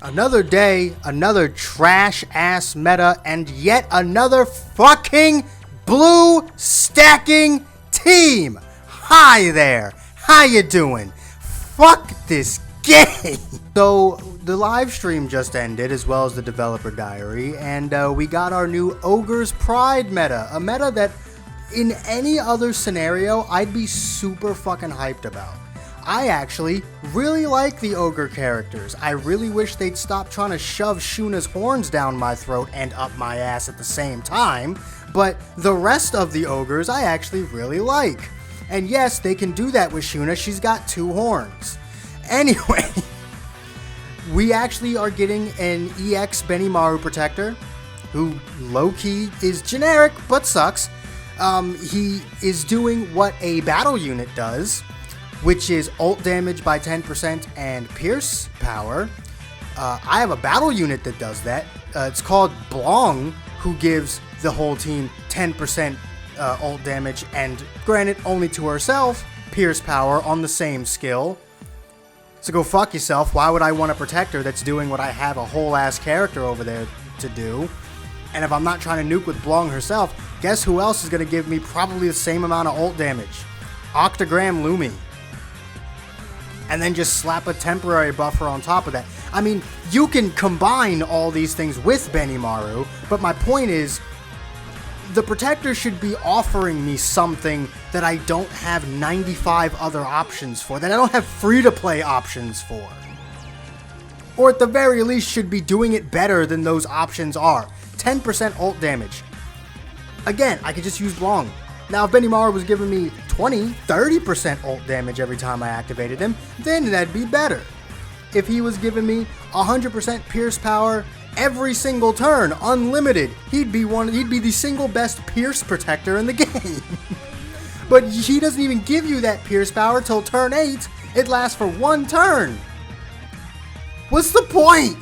Another day, another trash-ass meta, and yet another fucking blue stacking team! Hi there! How you doing? Fuck this game! So, the live stream just ended, as well as the developer diary, and we got our new Ogre's Pride meta. A meta that, in any other scenario, I'd be super fucking hyped about. I actually really like the ogre characters. I really wish they'd stop trying to shove Shuna's horns down my throat and up my ass at the same time, but the rest of the ogres I actually really like. And yes, they can do that with Shuna, she's got 2 horns. Anyway, we actually are getting an EX Benimaru protector, who low-key is generic, but sucks. He is doing what a battle unit does, which is ult damage by 10% and pierce power. I have a battle unit that does that. It's called Blong, who gives the whole team 10% ult damage, and granted, only to herself, pierce power on the same skill. So go fuck yourself. Why would I want a protector that's doing what I have a whole ass character over there to do? And if I'm not trying to nuke with Blong herself, guess who else is going to give me probably the same amount of ult damage? Octogram Lumi. And then just slap a temporary buffer on top of that. I mean, you can combine all these things with Benimaru, but my point is, the protector should be offering me something that I don't have 95 other options for, that I don't have free-to-play options for. Or at the very least should be doing it better than those options are. 10% ult damage. Again, I could just use Blong. Now, if Benimaru was giving me 20, 30% ult damage every time I activated him, then that'd be better. If he was giving me 100% pierce power every single turn, unlimited, he'd be the single best pierce protector in the game. But he doesn't even give you that pierce power till turn 8. It lasts for 1 turn. What's the point?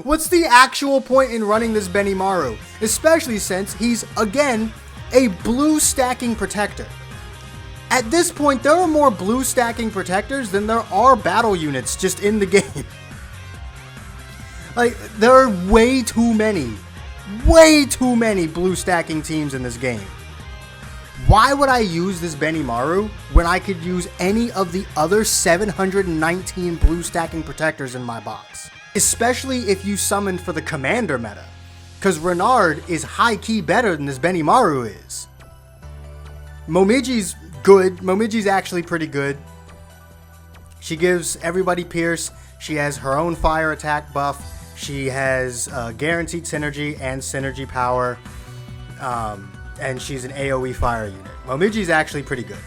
What's the actual point in running this Benimaru? Especially since he's, again, a blue stacking protector. At this point, there are more blue stacking protectors than there are battle units just in the game. Like, there are way too many blue stacking teams in this game. Why would I use this Benimaru when I could use any of the other 719 blue stacking protectors in my box? Especially if you summon for the commander meta. Because Renard is high-key better than this Benimaru is. Momiji's good. Momiji's actually pretty good. She gives everybody pierce. She has her own fire attack buff. She has guaranteed synergy and synergy power. And she's an AoE fire unit. Momiji's actually pretty good.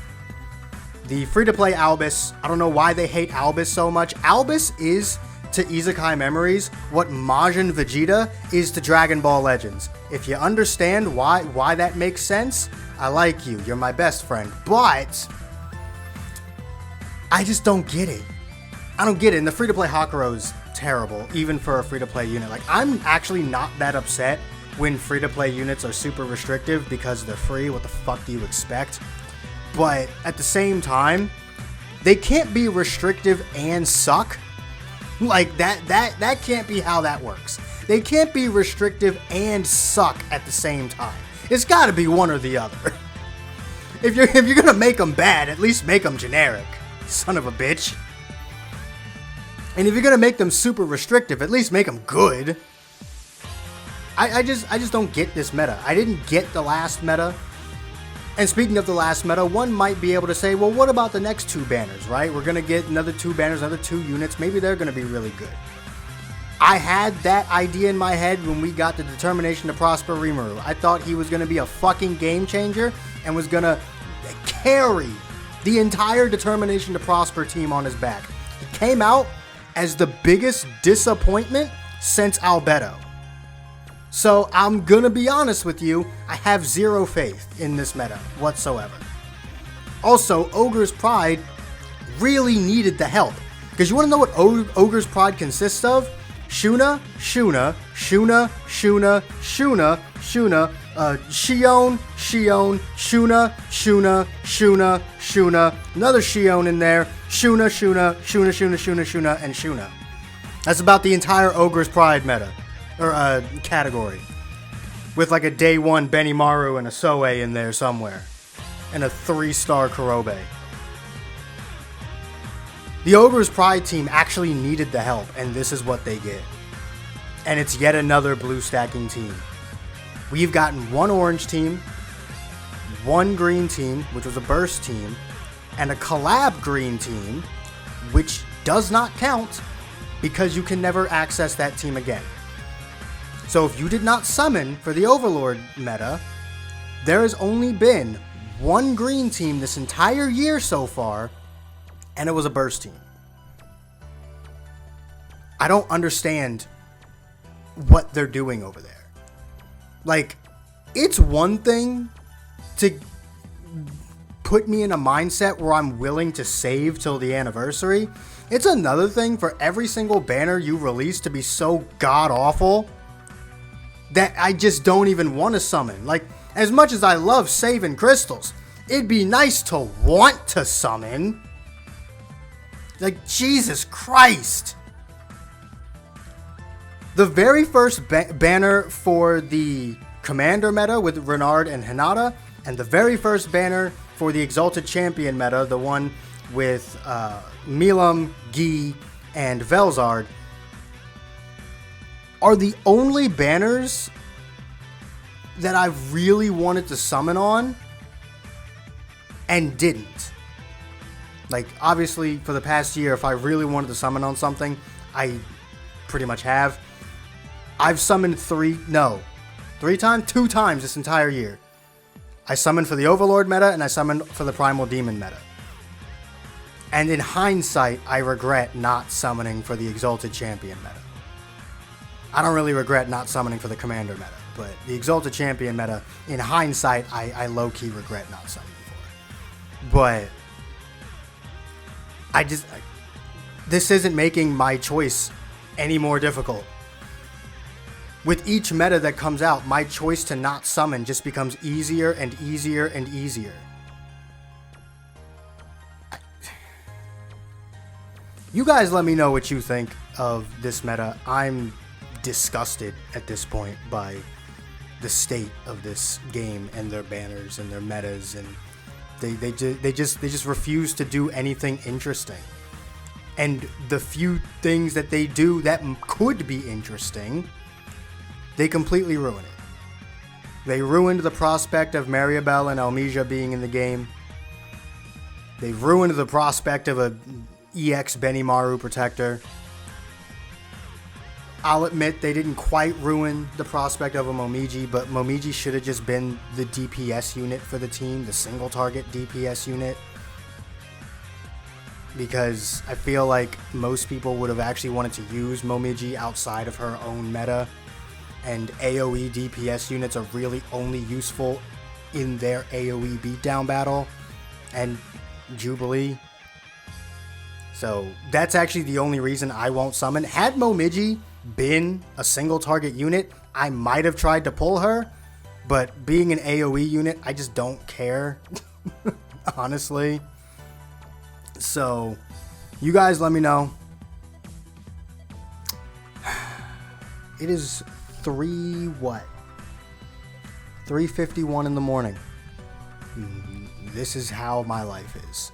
The free-to-play Albus, I don't know why they hate Albus so much. Albus is, to Isekai Memories, what Majin Vegeta is to Dragon Ball Legends. If you understand why that makes sense, I like you. You're my best friend. But I just don't get it. I don't get it. And the free-to-play Hakuro's terrible, even for a free-to-play unit. Like, I'm actually not that upset when free-to-play units are super restrictive because they're free. What the fuck do you expect? But at the same time, they can't be restrictive and suck. Like, that can't be how that works. They can't be restrictive and suck at the same time. It's gotta be one or the other. If you're gonna make them bad, at least make them generic. Son of a bitch. And if you're gonna make them super restrictive, at least make them good. I just don't get this meta. I didn't get the last meta. And speaking of the last meta, one might be able to say, well, what about the next 2 banners, right? We're going to get another 2 banners, another 2 units. Maybe they're going to be really good. I had that idea in my head when we got the Determination to Prosper Rimuru. I thought he was going to be a fucking game changer and was going to carry the entire Determination to Prosper team on his back. He came out as the biggest disappointment since Albedo. So I'm gonna be honest with you, I have 0 faith in this meta whatsoever. Also, Ogre's Pride really needed the help. Because you want to know what Ogre's Pride consists of? Shuna, Shuna, Shuna, Shuna, Shuna, Shuna, Shion, Shuna, Shuna, Shuna, Shuna, another Shion in there, Shuna, Shuna, Shuna, Shuna, Shuna, Shuna, and Shuna. That's about the entire Ogre's Pride meta, or category. With like a day 1 Benimaru and a Soe in there somewhere. And a 3-star Kurobe. The Ogre's Pride team actually needed the help, and this is what they get. And it's yet another blue stacking team. We've gotten 1 orange team, 1 green team, which was a burst team, and a collab green team, which does not count because you can never access that team again. So if you did not summon for the Overlord meta, there has only been 1 green team this entire year so far, and it was a burst team. I don't understand what they're doing over there. Like, it's one thing to put me in a mindset where I'm willing to save till the anniversary. It's another thing for every single banner you release to be so god-awful that I just don't even want to summon. Like, as much as I love saving crystals, it'd be nice to want to summon. Like, Jesus Christ. The very first banner for the Commander meta with Renard and Hinata, and the very first banner for the Exalted Champion meta, the one with Milam, Guy, and Velzard, are the only banners that I really wanted to summon on and didn't. Like, obviously, for the past year, if I really wanted to summon on something, I pretty much have. I've summoned 2 times this entire year. I summoned for the Overlord meta, and I summoned for the Primal Demon meta. And in hindsight, I regret not summoning for the Exalted Champion meta. I don't really regret not summoning for the Commander meta, but the Exalted Champion meta, in hindsight, I low-key regret not summoning for. But this isn't making my choice any more difficult. With each meta that comes out, my choice to not summon just becomes easier and easier and easier. You guys let me know what you think of this meta. I'm disgusted at this point by the state of this game and their banners and their metas, and they just refuse to do anything interesting. And the few things that they do that could be interesting, they completely ruin it. They ruined the prospect of Mariabelle and Almeja being in the game. They ruined the prospect of a EX Benimaru protector. I'll admit they didn't quite ruin the prospect of a Momiji, but Momiji should have just been the DPS unit for the team, the single target DPS unit. Because I feel like most people would have actually wanted to use Momiji outside of her own meta. And AoE DPS units are really only useful in their AoE beatdown battle and Jubilee. So that's actually the only reason I won't summon. Had Momiji been a single target unit, I might have tried to pull her, but being an AoE unit, I just don't care, honestly. So you guys let me know. It is 3:51 in the morning. This is how my life is.